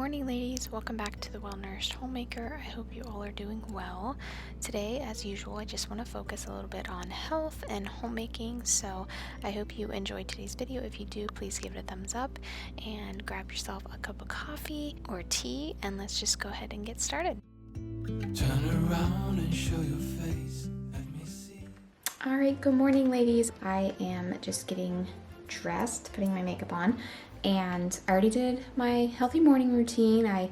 morning, ladies. Welcome back to the Well-Nourished Homemaker. I hope you all are doing well. Today, as usual, I just want to focus a little bit on health and homemaking, so I hope you enjoyed today's video. If you do, please give it a thumbs up and grab yourself a cup of coffee or tea, and let's just go ahead and get started. Turn around and show your face. Let me see. All right, good morning, ladies. I am just getting dressed, putting my makeup on, and I already did my healthy morning routine. I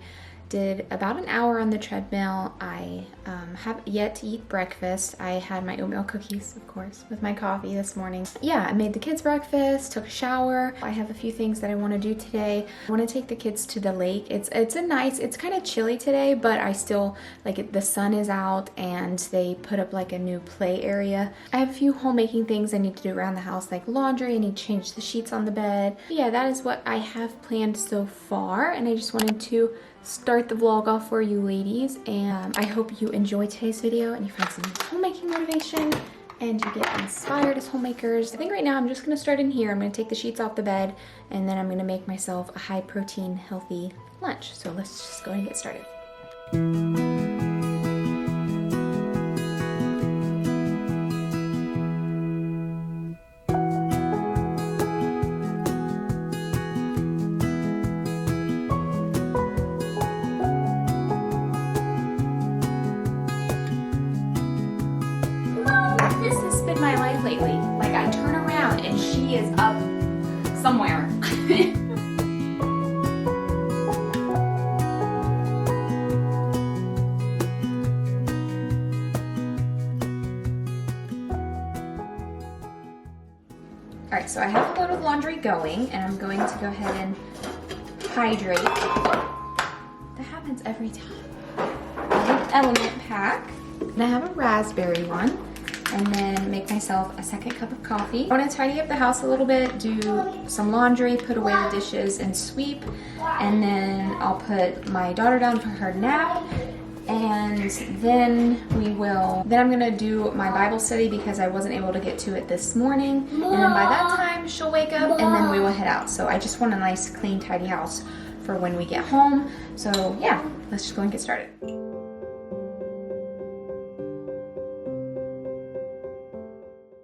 did about an hour on the treadmill. I have yet to eat breakfast. I had my oatmeal cookies, of course, with my coffee this morning. Yeah, I made the kids breakfast, took a shower. I have a few things that I want to do today. I want to take the kids to the lake. It's kind of chilly today, but I still like it. The sun is out and they put up like a new play area. I have a few homemaking things I need to do around the house, like laundry. I need to change the sheets on the bed. But yeah, that is what I have planned so far, and I just wanted to start the vlog off for you ladies, and I hope you enjoy today's video and you find some homemaking motivation and you get inspired as homemakers. I think right now I'm just going to start in here. I'm going to take the sheets off the bed and then I'm going to make myself a high protein healthy lunch. So let's just go ahead and get started. My life lately. Like, I turn around and she is up somewhere. Alright, so I have a load of laundry going and I'm going to go ahead and hydrate. That happens every time. I have an element pack and I have a raspberry one. And then make myself a second cup of coffee. I want to tidy up the house a little bit, do some laundry, put away the dishes, and sweep. And then I'll put my daughter down for her nap. And then I'm gonna do my Bible study because I wasn't able to get to it this morning. And then by that time, she'll wake up and then we will head out. So I just want a nice, clean, tidy house for when we get home. So yeah, let's just go and get started.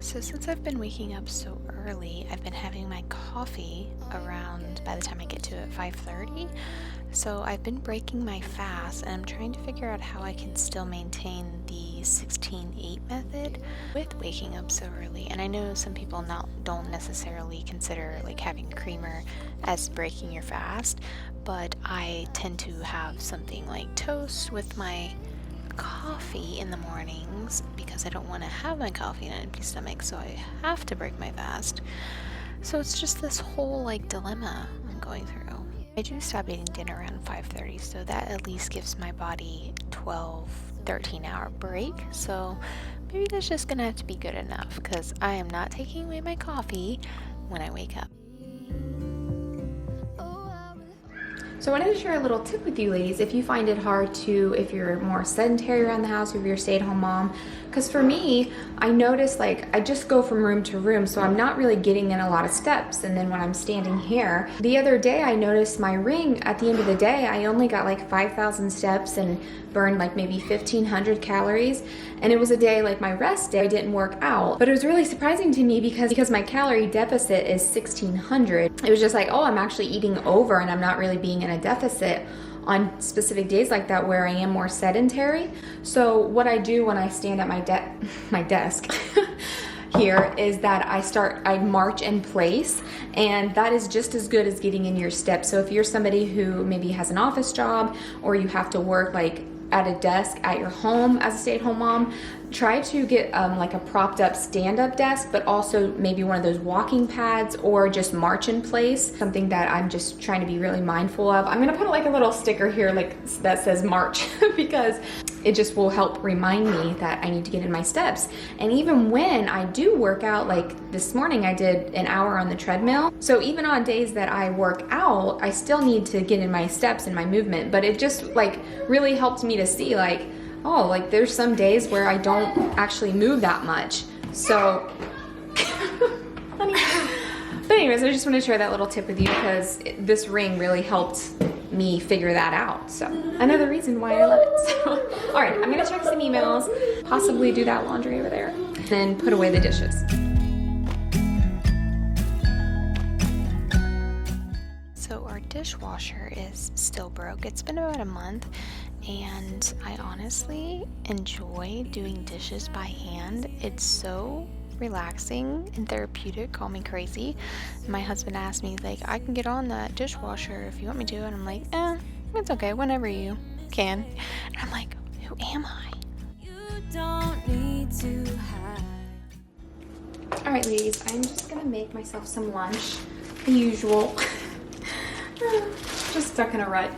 So since I've been waking up so early, I've been having my coffee around by the time I get to it 5:30. So I've been breaking my fast and I'm trying to figure out how I can still maintain the 16-8 method with waking up so early. And I know some people don't necessarily consider like having creamer as breaking your fast, but I tend to have something like toast with my coffee in the mornings because I don't want to have my coffee in an empty stomach, so I have to break my fast. So it's just this whole like dilemma I'm going through. I do stop eating dinner around 5:30, so that at least gives my body 13 hour break. So maybe that's just gonna have to be good enough because I am not taking away my coffee when I wake up. So I wanted to share a little tip with you ladies if you find it hard if you're more sedentary around the house, if you're a stay-at-home mom. Because for me, I notice like I just go from room to room, so I'm not really getting in a lot of steps. And then when I'm standing here, the other day I noticed my ring at the end of the day, I only got like 5,000 steps and burned like maybe 1,500 calories. And it was a day like my rest day, I didn't work out. But it was really surprising to me because my calorie deficit is 1,600. It was just like, oh, I'm actually eating over and I'm not really being in a deficit on specific days like that where I am more sedentary. So what I do when I stand at my desk here is that I march in place, and that is just as good as getting in your steps. So if you're somebody who maybe has an office job or you have to work like at a desk at your home as a stay-at-home mom, try to get like a propped up stand-up desk, but also maybe one of those walking pads or just march in place, something that I'm just trying to be really mindful of. I'm gonna put like a little sticker here like that says march because it just will help remind me that I need to get in my steps. And even when I do work out, like this morning I did an hour on the treadmill. So even on days that I work out, I still need to get in my steps and my movement. But it just like really helped me to see like, oh, like there's some days where I don't actually move that much. So, honey. But anyways, I just want to share that little tip with you because this ring really helped me figure that out. So another reason why I love it. So, all right, I'm gonna check some emails, possibly do that laundry over there, then put away the dishes. So our dishwasher is still broke. It's been about a month, and I honestly enjoy doing dishes by hand. It's so relaxing and therapeutic. Call me crazy. My husband asked me, like, I can get on that dishwasher if you want me to, and I'm like, it's okay, whenever you can. And I'm like, who am I? You don't need to hide. All right, ladies, I'm just gonna make myself some lunch, the usual. Just stuck in a rut.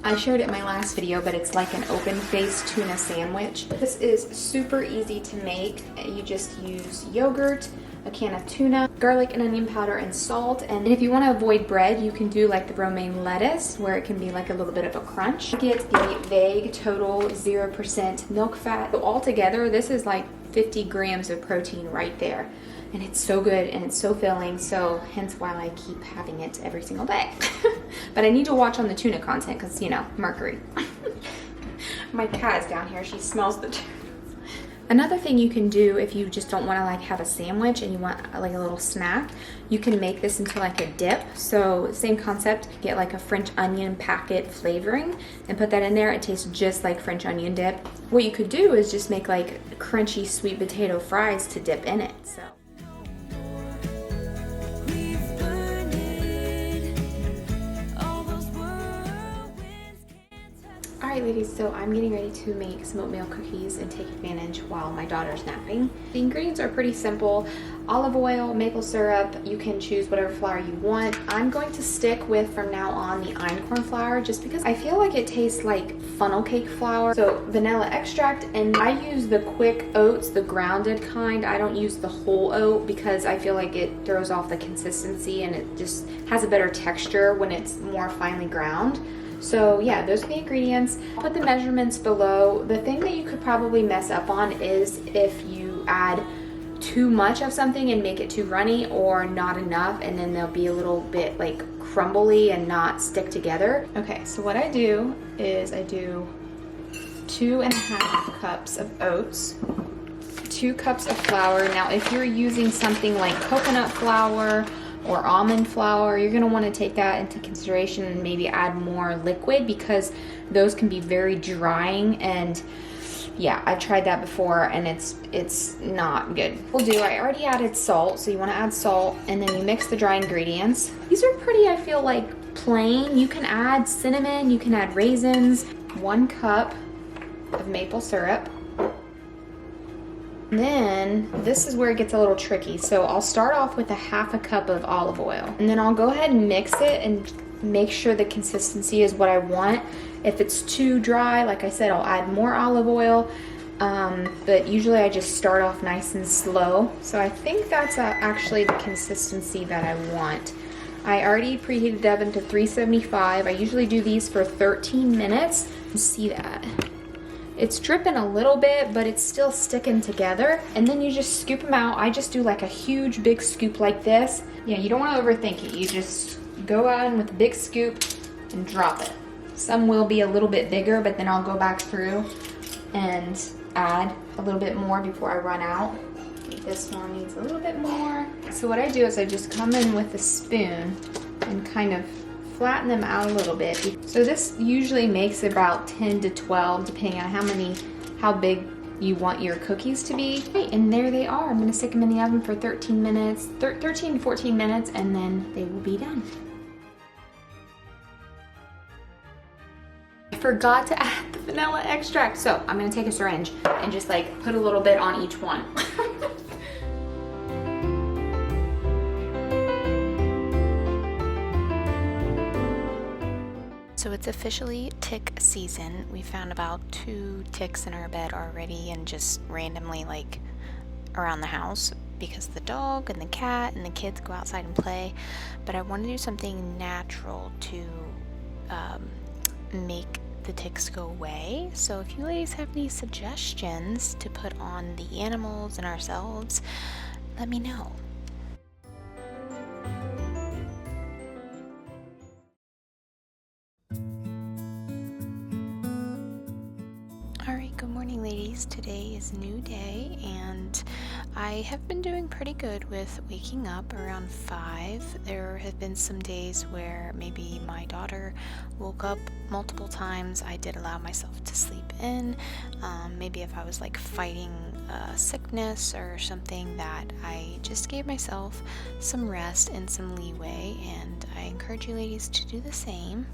I showed it in my last video, but it's like an open-faced tuna sandwich. This is super easy to make. You just use yogurt, a can of tuna, garlic and onion powder, and salt. And if you want to avoid bread, you can do like the romaine lettuce, where it can be like a little bit of a crunch. Get the vague total 0% milk fat. So altogether, this is like 50 grams of protein right there. And it's so good and it's so filling, so hence why I keep having it every single day. But I need to watch on the tuna content because, you know, mercury. My cat is down here. She smells the tuna. Another thing you can do if you just don't want to like have a sandwich and you want like a little snack, you can make this into like a dip. So same concept, get like a French onion packet flavoring and put that in there. It tastes just like French onion dip. What you could do is just make like crunchy sweet potato fries to dip in it. So. Alright ladies, so I'm getting ready to make some oatmeal cookies and take advantage while my daughter's napping. The ingredients are pretty simple. Olive oil, maple syrup, you can choose whatever flour you want. I'm going to stick with, from now on, the einkorn flour just because I feel like it tastes like funnel cake flour. So vanilla extract, and I use the quick oats, the grounded kind. I don't use the whole oat because I feel like it throws off the consistency and it just has a better texture when it's more finely ground. So yeah, those are the ingredients. I'll put the measurements below. The thing that you could probably mess up on is if you add too much of something and make it too runny, or not enough, and then they'll be a little bit like crumbly and not stick together. Okay, so what I do is I do 2.5 cups of oats, 2 cups of flour. Now if you're using something like coconut flour or almond flour, you're going to want to take that into consideration and maybe add more liquid because those can be very drying, and yeah, I've tried that before and it's not good. I already added salt, so you want to add salt, and then you mix the dry ingredients. These are pretty, I feel like, plain. You can add cinnamon, you can add raisins, 1 cup of maple syrup. Then this is where it gets a little tricky. So I'll start off with 1/2 cup of olive oil, and then I'll go ahead and mix it and make sure the consistency is what I want. If it's too dry, like I said, I'll add more olive oil. But usually I just start off nice and slow. So I think that's actually the consistency that I want. I already preheated the oven to 375. I usually do these for 13 minutes. See that? It's dripping a little bit, but it's still sticking together. And then you just scoop them out. I just do like a huge big scoop like this. Yeah, you don't want to overthink it. You just go on with a big scoop and drop it. Some will be a little bit bigger, but then I'll go back through and add a little bit more before I run out. This one needs a little bit more. So what I do is I just come in with a spoon and kind of flatten them out a little bit. So this usually makes about 10 to 12, depending on how big you want your cookies to be. Okay, and there they are. I'm gonna stick them in the oven for 13 minutes, 13 to 14 minutes, and then they will be done. I forgot to add the vanilla extract. So I'm gonna take a syringe and just like put a little bit on each one. So it's officially tick season. We found about 2 ticks in our bed already, and just randomly like around the house because the dog and the cat and the kids go outside and play. But I want to do something natural to make the ticks go away. So if you ladies have any suggestions to put on the animals and ourselves, let me know. I have been doing pretty good with waking up around 5. There have been some days where maybe my daughter woke up multiple times. I did allow myself to sleep in. Maybe if I was like fighting sickness or something, that I just gave myself some rest and some leeway, and I encourage you ladies to do the same.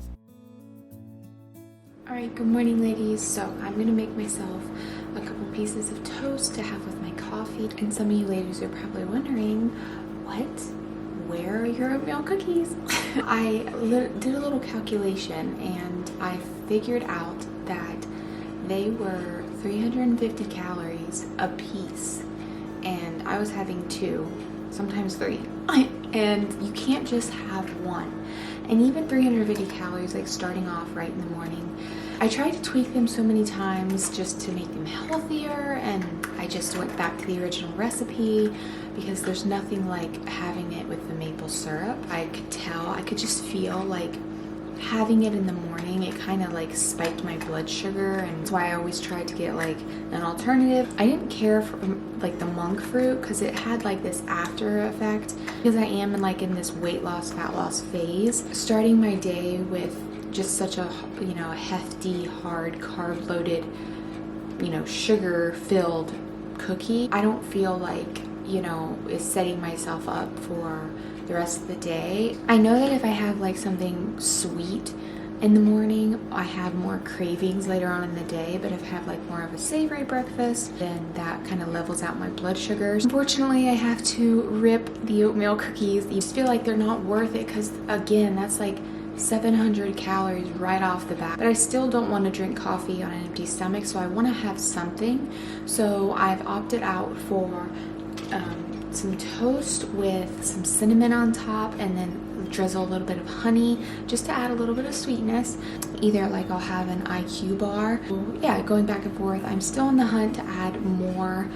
Alright, good morning ladies. So I'm going to make myself a couple pieces of toast to have with my coffee. And some of you ladies are probably wondering, where are your oatmeal cookies? I did a little calculation and I figured out that they were 350 calories a piece. And I was having 2, sometimes 3. And you can't just have one. And even 350 calories, like starting off right in the morning, I tried to tweak them so many times just to make them healthier, and I just went back to the original recipe because there's nothing like having it with the maple syrup. I could just feel like having it in the morning, it kind of like spiked my blood sugar, and that's why I always tried to get like an alternative. I didn't care for like the monk fruit because it had like this after effect, because I am in this weight loss, fat loss phase. Starting my day with just such a hefty, hard, carb loaded, sugar filled cookie, I don't feel like is setting myself up for the rest of the day. I know that if I have like something sweet in the morning, I have more cravings later on in the day, but if I have like more of a savory breakfast, then that kind of levels out my blood sugars. Unfortunately, I have to rip the oatmeal cookies. You just feel like they're not worth it because, again, that's like 700 calories right off the bat. But I still don't want to drink coffee on an empty stomach, so I want to have something. So I've opted out for some toast with some cinnamon on top, and then drizzle a little bit of honey just to add a little bit of sweetness. Either like I'll have an IQ bar. Yeah, going back and forth. I'm still on the hunt to add more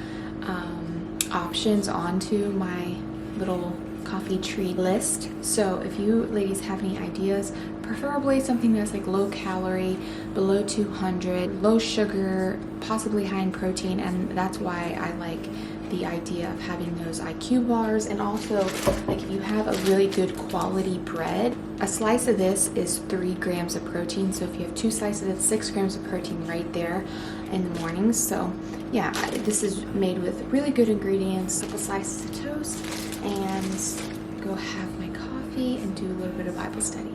options onto my little coffee tree list. So if you ladies have any ideas, preferably something that's like low calorie, below 200, low sugar, possibly high in protein, and that's why I like the idea of having those IQ bars. And also, like, if you have a really good quality bread, a slice of this is 3 grams of protein. So if you have 2 slices, it's 6 grams of protein right there in the mornings. So yeah, this is made with really good ingredients. A couple slices of toast, and go have my coffee and do a little bit of Bible study.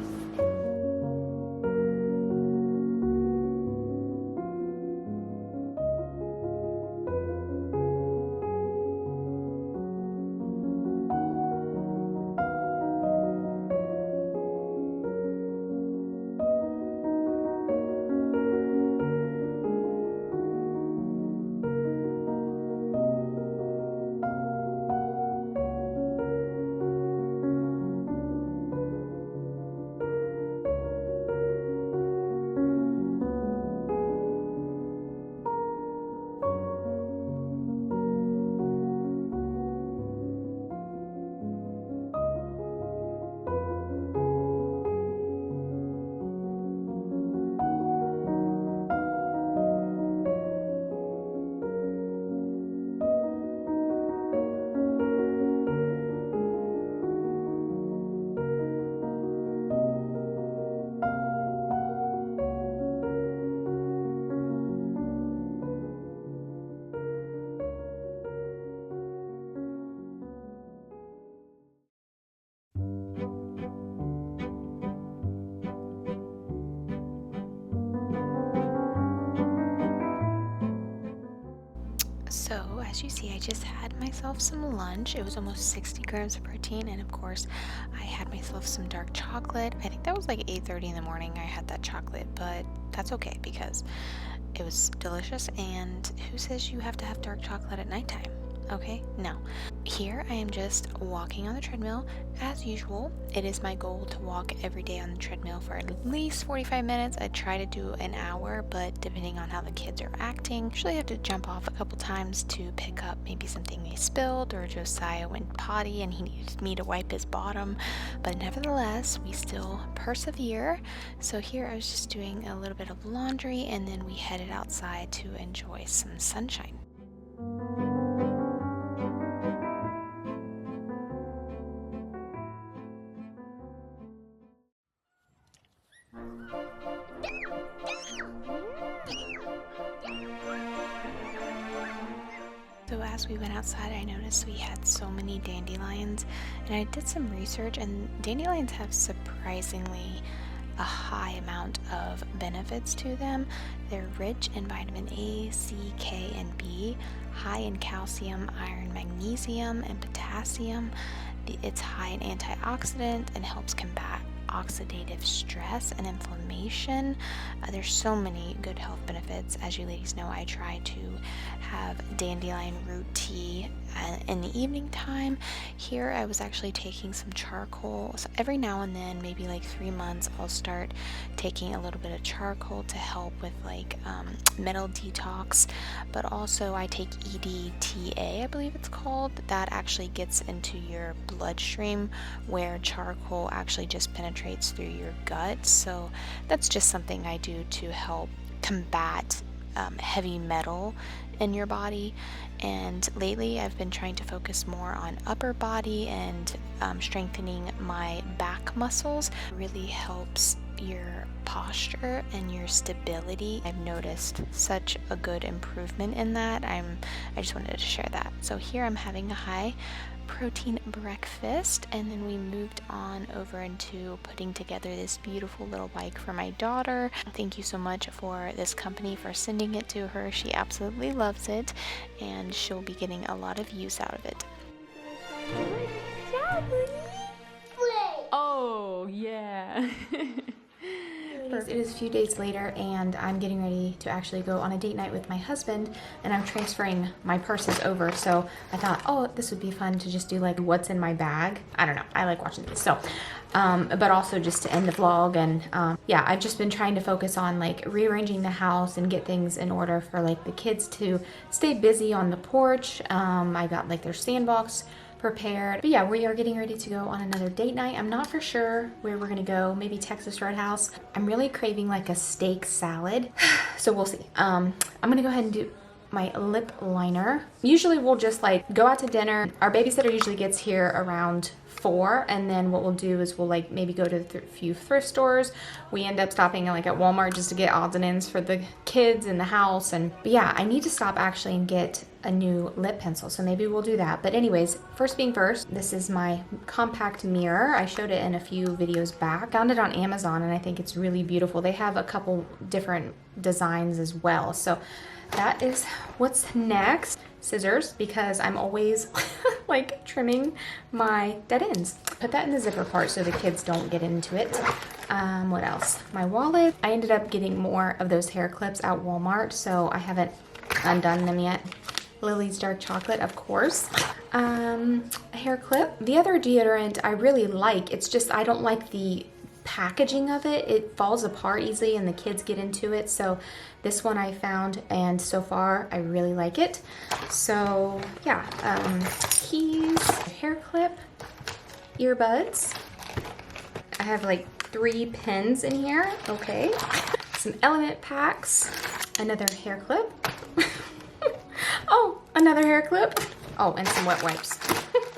So as you see, I just had myself some lunch. It was almost 60 grams of protein, and of course I had myself some dark chocolate. I think that was like 8:30 in the morning I had that chocolate, but that's okay because it was delicious. And who says you have to have dark chocolate at nighttime? Okay, no. Here I am just walking on the treadmill as usual. It is my goal to walk every day on the treadmill for at least 45 minutes. I try to do an hour, but depending on how the kids are acting, usually I have to jump off a couple times to pick up maybe something they spilled, or Josiah went potty and he needed me to wipe his bottom. But nevertheless, we still persevere. So here I was just doing a little bit of laundry, and then we headed outside to enjoy some sunshine. outside, I noticed we had so many dandelions, and I did some research, and dandelions have surprisingly a high amount of benefits to them. They're rich in vitamin A, C, K, and B, high in calcium, iron, magnesium, and potassium. It's high in antioxidant and helps combat oxidative stress and inflammation. There's so many good health benefits. As you ladies know, I try to have dandelion root tea in the evening time. Here I was actually taking some charcoal. So every now and then, maybe like 3 months, I'll start taking a little bit of charcoal to help with like metal detox. But also I take EDTA, I believe it's called. That actually gets into your bloodstream, where charcoal actually just penetrates through your gut. So that's just something I do to help combat heavy metal in your body. And lately I've been trying to focus more on upper body and strengthening my back muscles. It really helps your posture and your stability. I've noticed such a good improvement in that. I just wanted to share that. So here I'm having a high protein breakfast, and then we moved on over into putting together this beautiful little bike for my daughter. Thank you so much for this company for sending it to her. She absolutely loves it, and she'll be getting a lot of use out of it. Oh, yeah. It is a few days later, and I'm getting ready to actually go on a date night with my husband, and I'm transferring my purses over. So I thought, oh, this would be fun to just do like what's in my bag. I don't know, I like watching these. So but also just to end the vlog, and yeah, I've just been trying to focus on like rearranging the house and get things in order for like the kids to stay busy on the porch. I got like their sandbox prepared. But yeah, we are getting ready to go on another date night. I'm not for sure where we're gonna go, maybe Texas Roadhouse. I'm really craving like a steak salad, so we'll see. I'm gonna go ahead and do my lip liner. Usually we'll just like go out to dinner. Our babysitter usually gets here around 4, and then what we'll do is we'll like maybe go to a few thrift stores. We end up stopping like at Walmart just to get odds and ends for the kids in the house. But yeah, I need to stop actually and get a new lip pencil, so maybe we'll do that. But anyways, first being first, this is my compact mirror. I showed it in a few videos back. Found it on Amazon, and I think it's really beautiful. They have a couple different designs as well. So that is what's next. Scissors, because I'm always like trimming my dead ends. Put that in the zipper part so the kids don't get into it. What else? My wallet. I ended up getting more of those hair clips at Walmart, so I haven't undone them yet. Lily's dark chocolate, of course. A hair clip. The other deodorant I really like. It's just I don't like the packaging of it. It falls apart easily and the kids get into it. So this one I found, and so far I really like it. So yeah, keys, hair clip, earbuds. I have like 3 pins in here. Okay. Some element packs, another hair clip. Oh, another hair clip. Oh, and some wet wipes.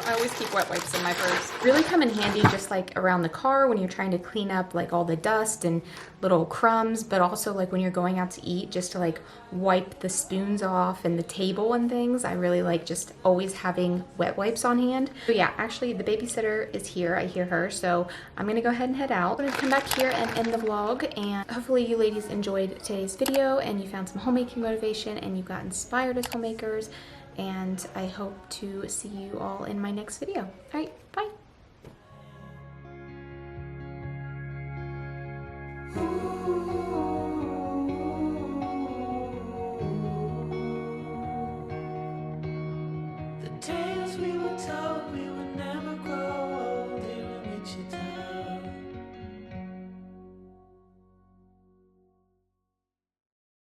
I always keep wet wipes in my purse. Really come in handy just like around the car when you're trying to clean up like all the dust and little crumbs, but also like when you're going out to eat, just to like wipe the spoons off and the table and things. I really like just always having wet wipes on hand. So yeah, actually the babysitter is here. I hear her, so I'm gonna go ahead and head out. I'm gonna come back here and end the vlog, and hopefully you ladies enjoyed today's video and you found some homemaking motivation and you got inspired as homemakers. And I hope to see you all in my next video. All right,